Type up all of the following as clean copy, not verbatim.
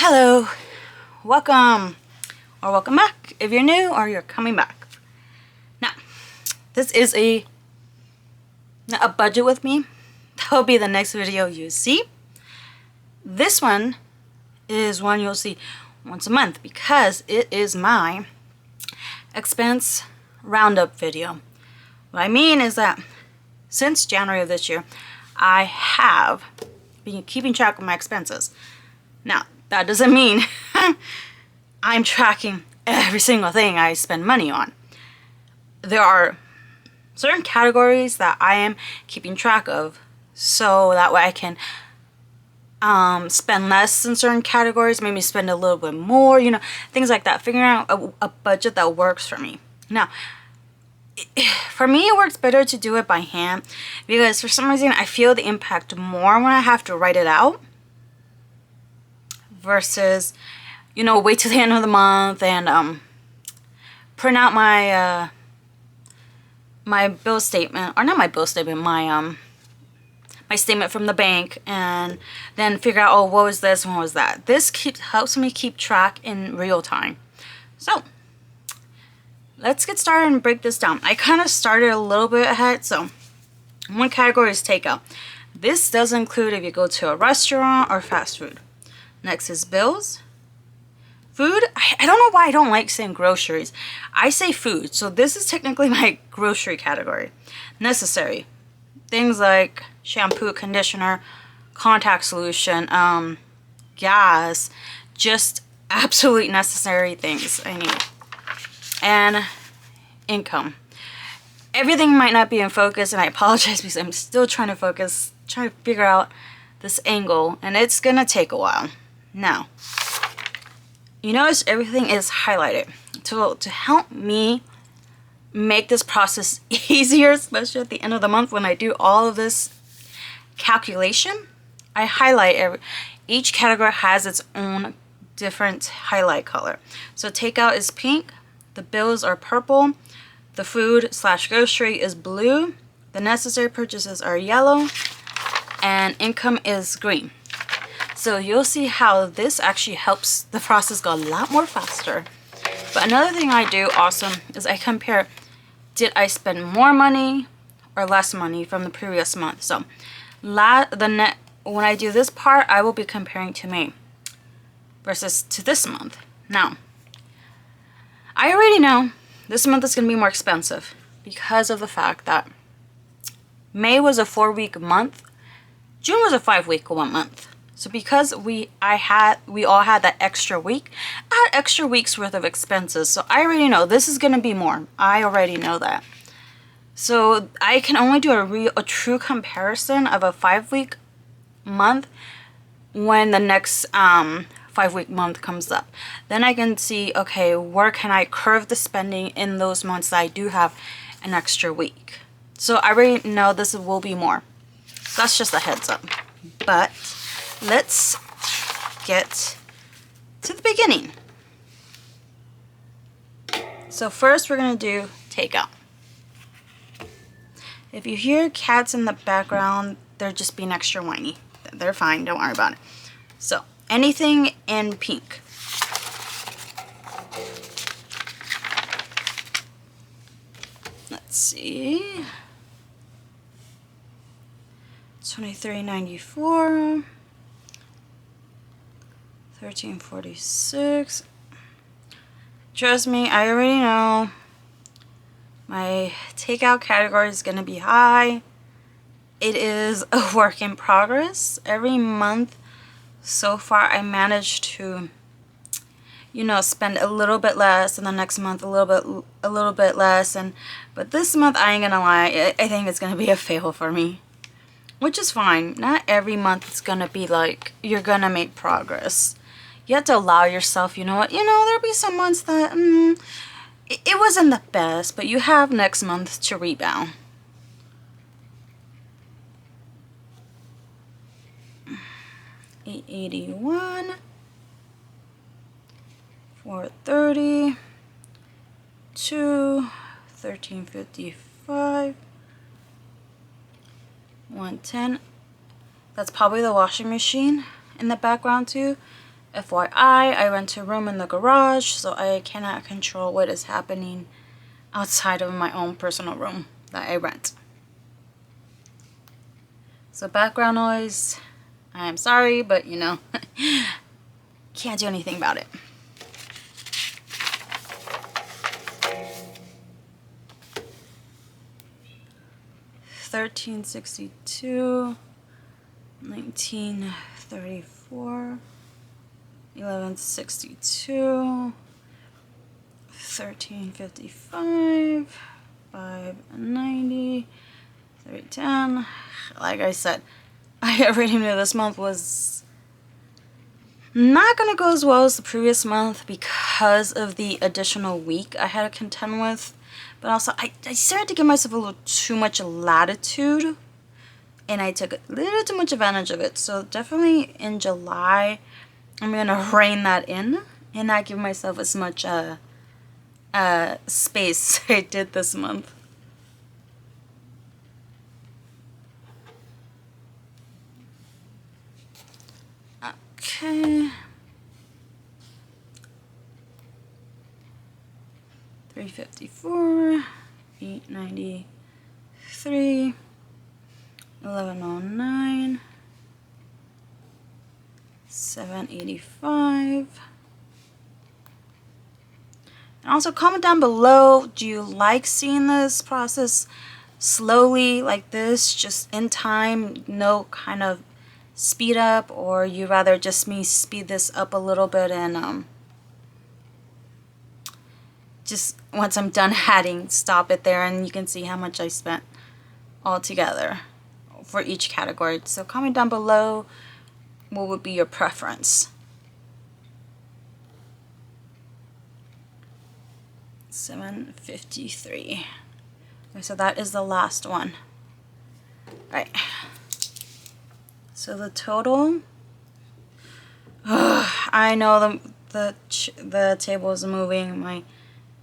Hello, welcome or welcome back if you're new or you're coming back. Now, this is a budget with me. That will be the next video you see. This one is one you'll see once a month because it is my expense roundup video. What I mean is that since January of this year, I have been keeping track of my expenses. Now, that doesn't mean I'm tracking every single thing I spend money on. There are certain categories that I am keeping track of so that way I can spend less in certain categories, maybe spend a little bit more, you know, things like that. Figuring out a budget that works for me. Now, for me, it works better to do it by hand because for some reason I feel the impact more when I have to write it out versus, you know, wait till the end of the month and print out my my bill statement, or not my bill statement, my statement from the bank, and then figure out, oh, what was this and what was that. This helps me keep track in real time. So let's get started and break this down. I kind of started a little bit ahead. So one category is takeout. This does include if you go to a restaurant or fast food. Next is bills. Food, I don't know why I don't like saying groceries. I say food, so this is technically my grocery category. Necessary. Things like shampoo, conditioner, contact solution, gas, just absolute necessary things I need. And income. Everything might not be in focus, and I apologize because I'm still trying to focus, trying to figure out this angle, and it's gonna take a while. Now, you notice everything is highlighted to help me make this process easier, especially at the end of the month when I do all of this calculation. I highlight each category has its own different highlight color. So takeout is pink, the bills are purple, the food / grocery is blue, the necessary purchases are yellow, and income is green. So you'll see how this actually helps the process go a lot more faster. But another thing I do also is I compare, did I spend more money or less money from the previous month? So when I do this part, I will be comparing to May versus to this month. Now, I already know this month is going to be more expensive because of the fact that May was a 4-week month, June was a 5-week month. So because we all had that extra week, I had extra weeks worth of expenses. So I already know this is going to be more. I already know that. So I can only do a true comparison of a 5-week month when the next 5-week month comes up. Then I can see, okay, where can I curve the spending in those months that I do have an extra week. So I already know this will be more. So that's just a heads up. But let's get to the beginning. So first we're going to do takeout. If you hear cats in the background, they're just being extra whiny. They're fine, don't worry about it. So anything in pink. Let's see. $23.94. $13.46. Trust me, I already know my takeout category is going to be high. It is a work in progress. Every month so far I managed to, you know, spend a little bit less, and the next month a little bit less, but this month I ain't gonna lie, I think it's gonna be a fail for me. Which is fine. Not every month it's gonna be like you're gonna make progress. You have to allow yourself, you know what, there'll be some months that it wasn't the best, but you have next month to rebound. $8.81, $4.30, $13.55, $1.10. That's probably the washing machine in the background too. FYI, I rent a room in the garage, so I cannot control what is happening outside of my own personal room that I rent. So background noise, I am sorry, but you know, can't do anything about it. $13.62, $19.34, $11.62, $13.55, $5.90, $3.10. Like I said, I already knew this month was not gonna go as well as the previous month because of the additional week I had to contend with. But also, I started to give myself a little too much latitude, and I took a little too much advantage of it. So definitely in July, I'm gonna rein that in and not give myself as much space I did this month. Okay. $3.54, $8.93, $11.09, $7.85. And also comment down below, do you like seeing this process slowly like this, just in time, no kind of speed up, or you rather just me speed this up a little bit and just once I'm done adding, stop it there, and you can see how much I spent all together for each category. So comment down below what would be your preference. $7.53. So that is the last one. Right. So the total. I know the table is moving, my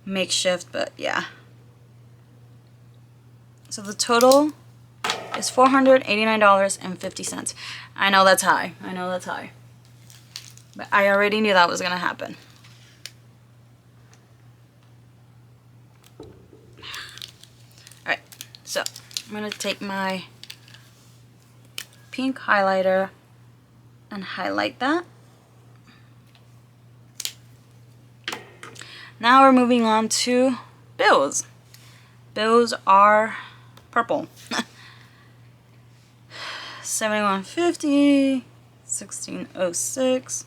makeshift, but yeah. So the total is $489.50. I know that's high. I know that's high. But I already knew that was gonna happen. Alright, so I'm gonna take my pink highlighter and highlight that. Now we're moving on to bills. Bills are purple. $71.50, $16.06,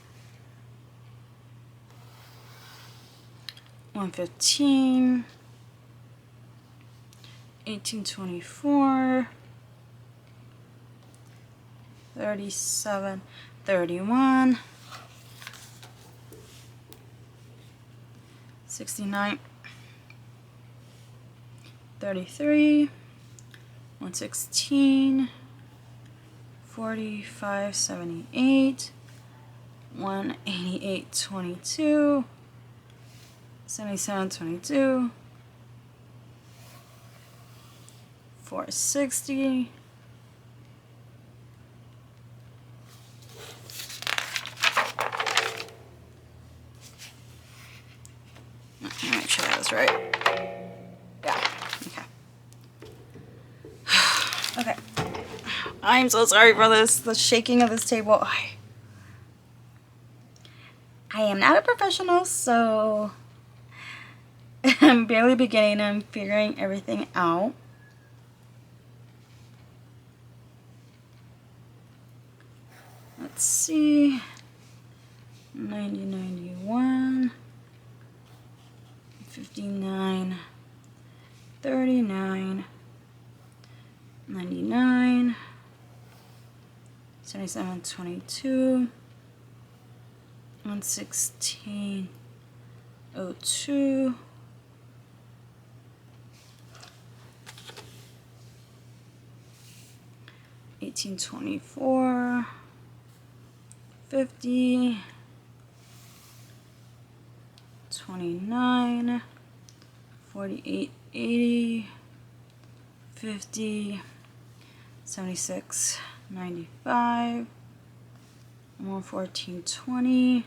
$115, $18.24, $37.31, $69, $33, $116, $45.78, $188.22, $77.22, $460, let me make sure that was right. Yeah, okay. Okay. I'm so sorry for this, the shaking of this table. I am not a professional, so I'm barely beginning and figuring everything out. Let's see. 90, 91, 59, 39, 99, 77, 22, 116, 02, 1824, 50, 29, 48, 80, 50, 76, 95, 114, 20,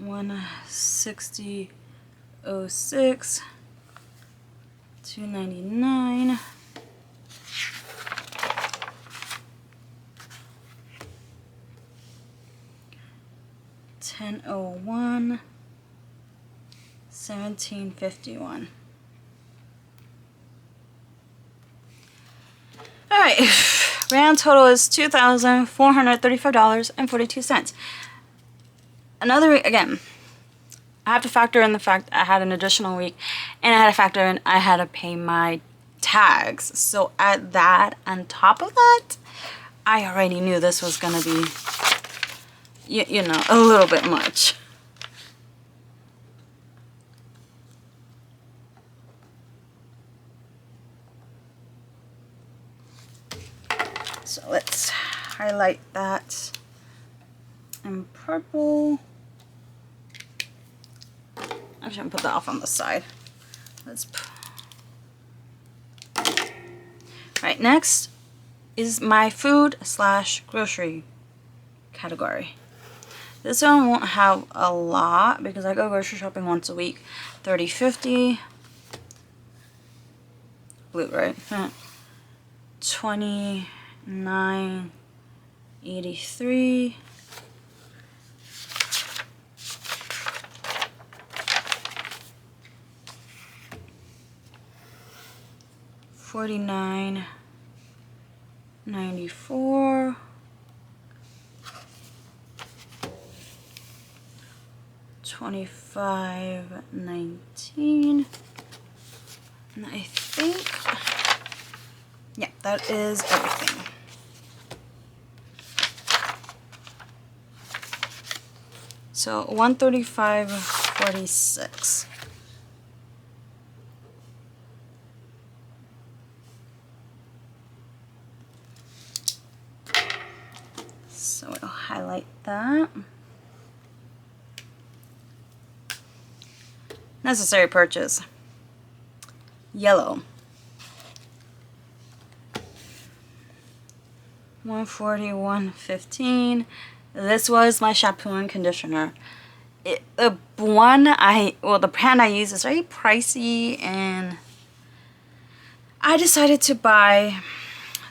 160.06, $2.99. $10.01, $17.51. All right, grand total is $2,435.42. Again, I have to factor in the fact I had an additional week, and I had to factor in I had to pay my tags. So at that, on top of that, I already knew this was gonna be, you know, a little bit much. So let's highlight that in purple. I'm just gonna put that off on the side. Right, next is my food / grocery category. This one won't have a lot because I go grocery shopping once a week. $30.50. Blue, right? $29.83. $49.94. $25.19. And I think, yeah, that is everything. So $135.46. So I'll highlight that. Necessary purchase. Yellow. $141.15. This was my shampoo and conditioner. The brand I use is very pricey, and I decided to buy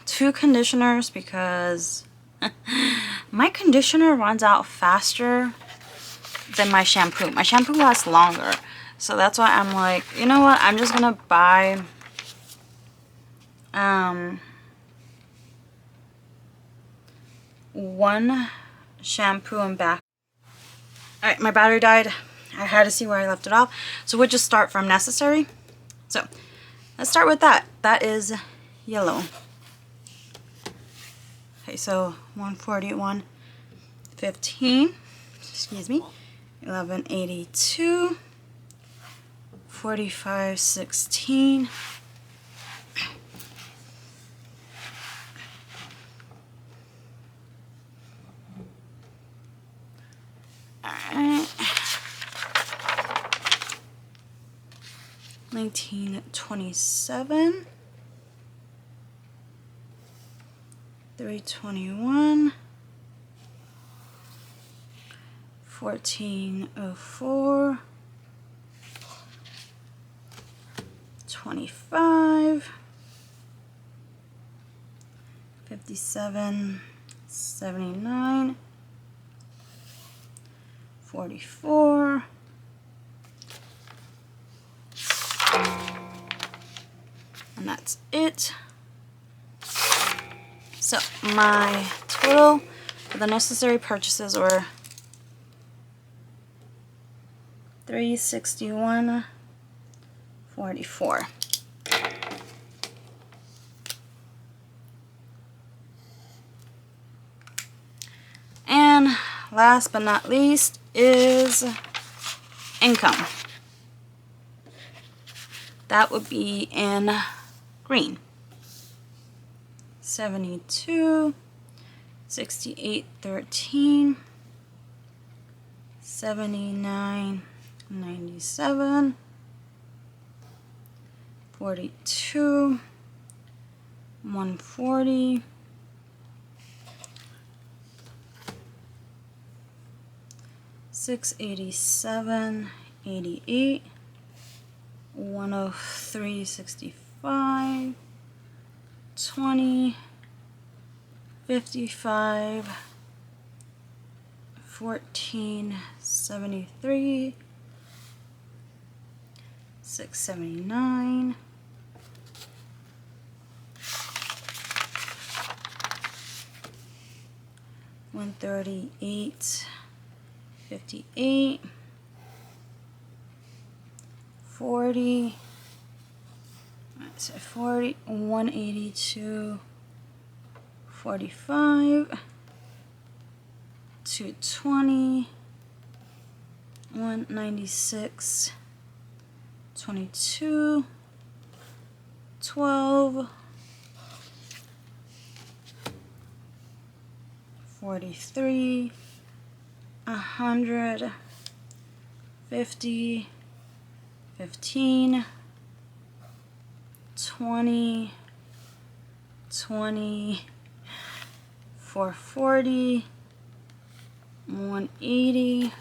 2 conditioners because my conditioner runs out faster than my shampoo. My shampoo lasts longer. So that's why I'm like, you know what? I'm just gonna buy one shampoo and bath. Alright, my battery died. I had to see where I left it off. So we'll just start from necessary. So let's start with that. That is yellow. Okay, so 141.15. Excuse me. 11.82. 45.16. Alright. 19.27. 3.21. 14.04. 25. 57.79. 44. And that's it. So my total for the necessary purchases were $361.44. And last but not least is income. That would be in green. 72, 68.13, 79.97, 42, 140, 687.88, 103.65, 20, 55, 14.73, 679, 138.58, 40, 182.45, 220, 196.22, 12, 43, 100, 50, 15, 20, 20, 440, 180,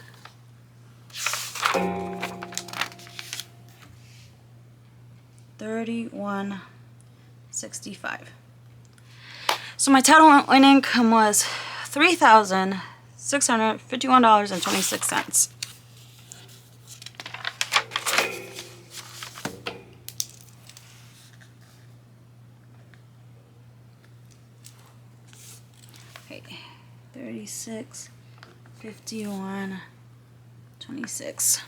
31.65. So my total income was $3,651.26. Okay, 36.51.26.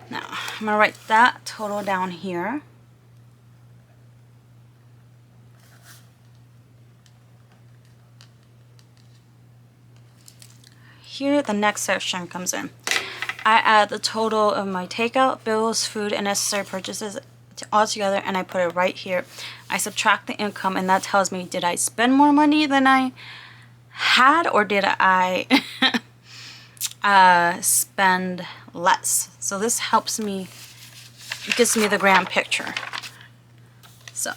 Now, I'm going to write that total down here. Here, the next section comes in. I add the total of my takeout, bills, food, and necessary purchases all together, and I put it right here. I subtract the income, and that tells me, did I spend more money than I had, or did I spend less? So this helps me, gives me the grand picture. So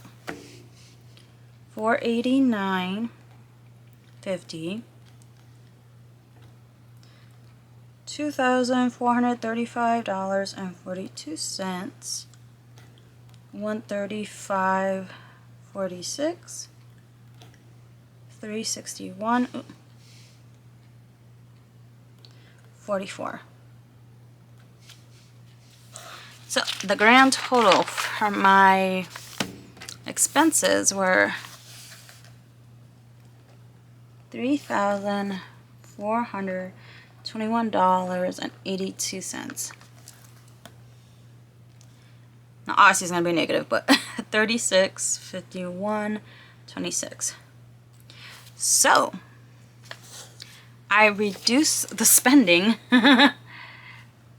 489.50, $2,435.42, 135.46, 361, 44. So the grand total for my expenses were $3,421.82. Now obviously it's going to be negative, but 36.51.26. So I reduced the spending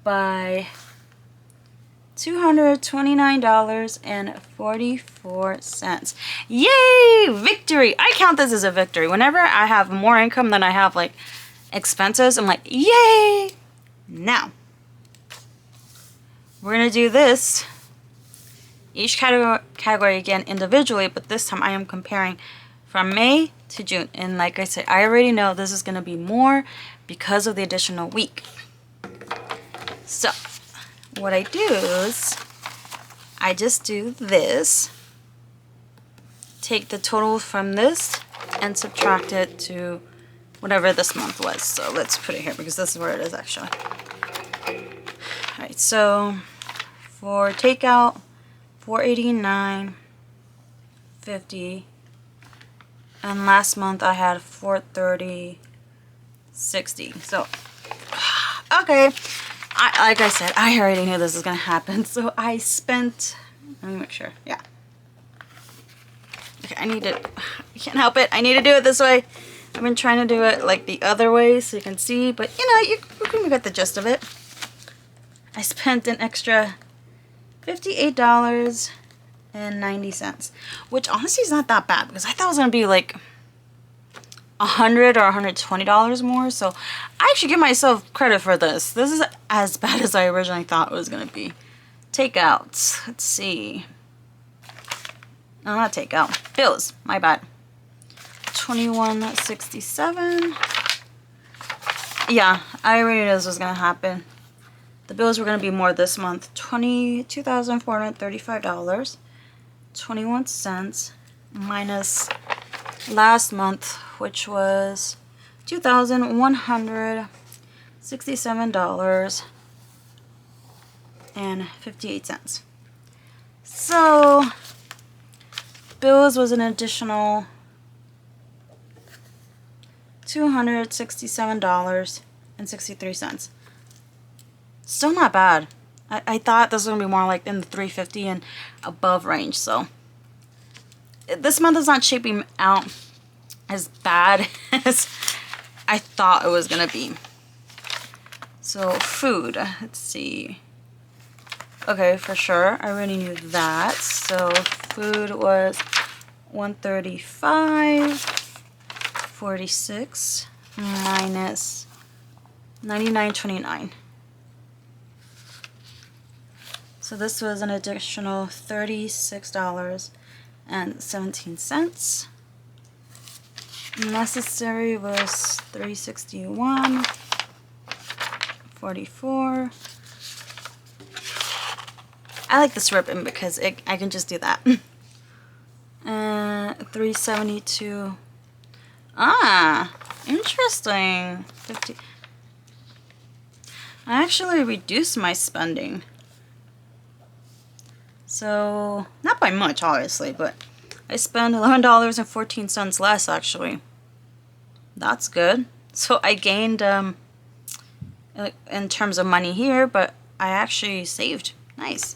by $229.44. Yay! Victory! I count this as a victory. Whenever I have more income than I have like expenses, I'm like, yay! Now, we're gonna do this each category again individually, but this time I am comparing from May to June. And like I said, I already know this is gonna be more because of the additional week. So what I do is I just do this, take the total from this and subtract it to whatever this month was. So let's put it here because this is where it is actually. Alright, so for takeout, $489.50, and last month I had $430.60. So okay, like I said, I already knew this was gonna happen, so I spent, let me make sure, yeah. Okay, I can't help it, I need to do it this way. I've been trying to do it like the other way so you can see, but you know, you can get the gist of it. I spent an extra $58.90, which honestly is not that bad because I thought it was gonna be like $100 or $120 more. So I actually give myself credit for this. This is as bad as I originally thought it was gonna be. Takeouts. Let's see. No, not takeout. Bills. My bad. $21.67. Yeah, I already knew this was gonna happen. The bills were gonna be more this month. $22,435. 21 cents minus last month, which was $2,167.58. So bills was an additional $267.63. Still not bad. I thought this was going to be more like in the $350 and above range. So this month is not shaping out as bad as I thought it was going to be. So food, let's see. Okay, for sure. I already knew that. So food was $135.46 minus $99.29. So this was an additional $36.17. Necessary was $361.44. I like this ribbon because I can just do that. $372. Ah, interesting. 50. I actually reduced my spending. So, not by much, obviously, but I spent $11.14 less, actually. That's good. So, I gained in terms of money here, but I actually saved. Nice.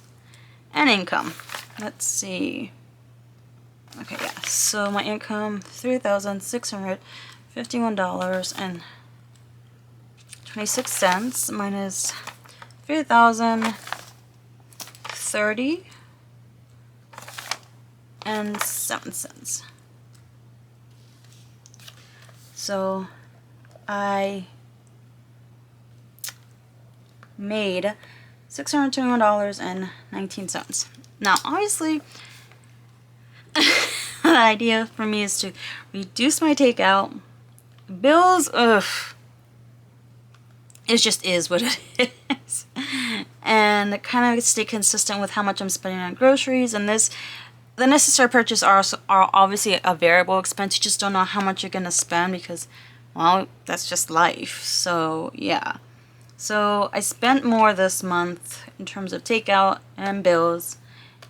And income. Let's see. Okay, yeah. So, my income, $3,651.26 minus $3,030.07. So I made $621.19. Now, obviously, the idea for me is to reduce my takeout. Bills, ugh. It just is what it is. And kind of stay consistent with how much I'm spending on groceries. And the necessary purchases are obviously a variable expense. You just don't know how much you're going to spend because, well, that's just life. So, yeah. So, I spent more this month in terms of takeout and bills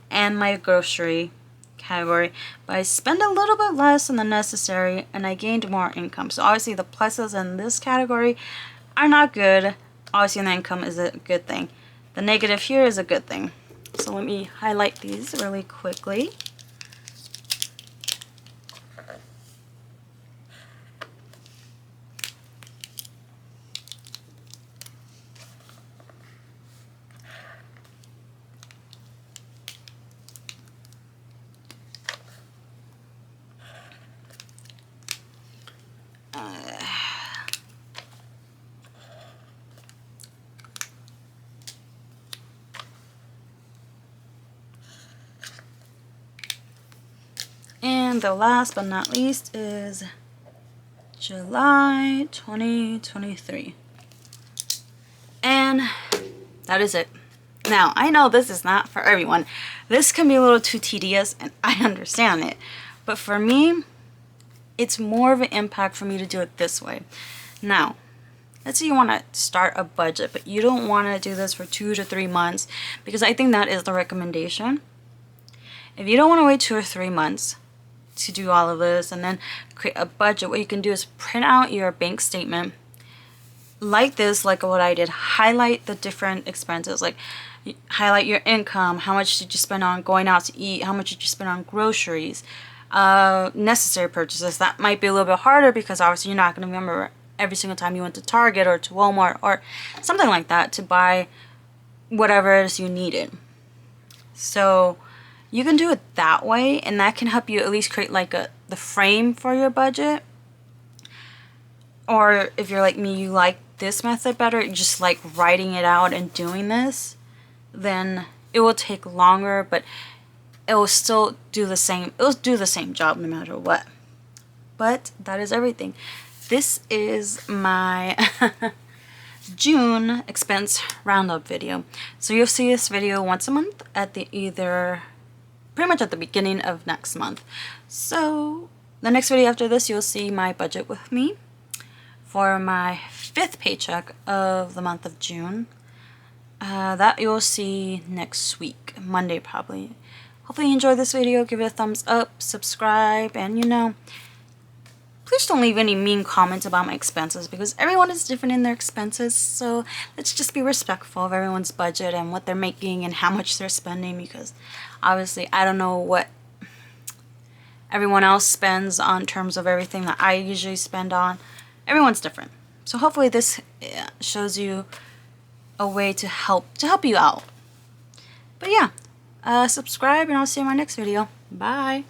and my grocery category. But I spent a little bit less than the necessary and I gained more income. So, obviously, the pluses in this category are not good. Obviously, the income is a good thing. The negative here is a good thing. So let me highlight these really quickly. And the last but not least is July 2023. And that is it. Now, I know this is not for everyone. This can be a little too tedious, and I understand it. But for me, it's more of an impact for me to do it this way. Now, let's say you want to start a budget, but you don't want to do this for 2 to 3 months, because I think that is the recommendation. If you don't want to wait 2 or 3 months to do all of this and then create a budget, what you can do is print out your bank statement like this, like what I did. Highlight the different expenses, like highlight your income, how much did you spend on going out to eat, how much did you spend on groceries, necessary purchases. That might be a little bit harder because obviously you're not going to remember every single time you went to Target or to Walmart or something like that to buy whatever it is you needed. So you can do it that way, and that can help you at least create like the frame for your budget. Or if you're like me, you like this method better, just like writing it out and doing this, then it will take longer, but it will still do the same. It will do the same job no matter what. But that is everything. This is my June expense roundup video. So you'll see this video once a month at the pretty much at the beginning of next month. So the next video after this, you'll see my budget with me for my 5th paycheck of the month of June. That you'll see next week, Monday probably. Hopefully you enjoyed this video. Give it a thumbs up, subscribe, and please don't leave any mean comments about my expenses, because everyone is different in their expenses. So let's just be respectful of everyone's budget and what they're making and how much they're spending, because obviously I don't know what everyone else spends on terms of everything that I usually spend on. Everyone's different. So hopefully this shows you a way to help you out. But yeah, subscribe and I'll see you in my next video. Bye.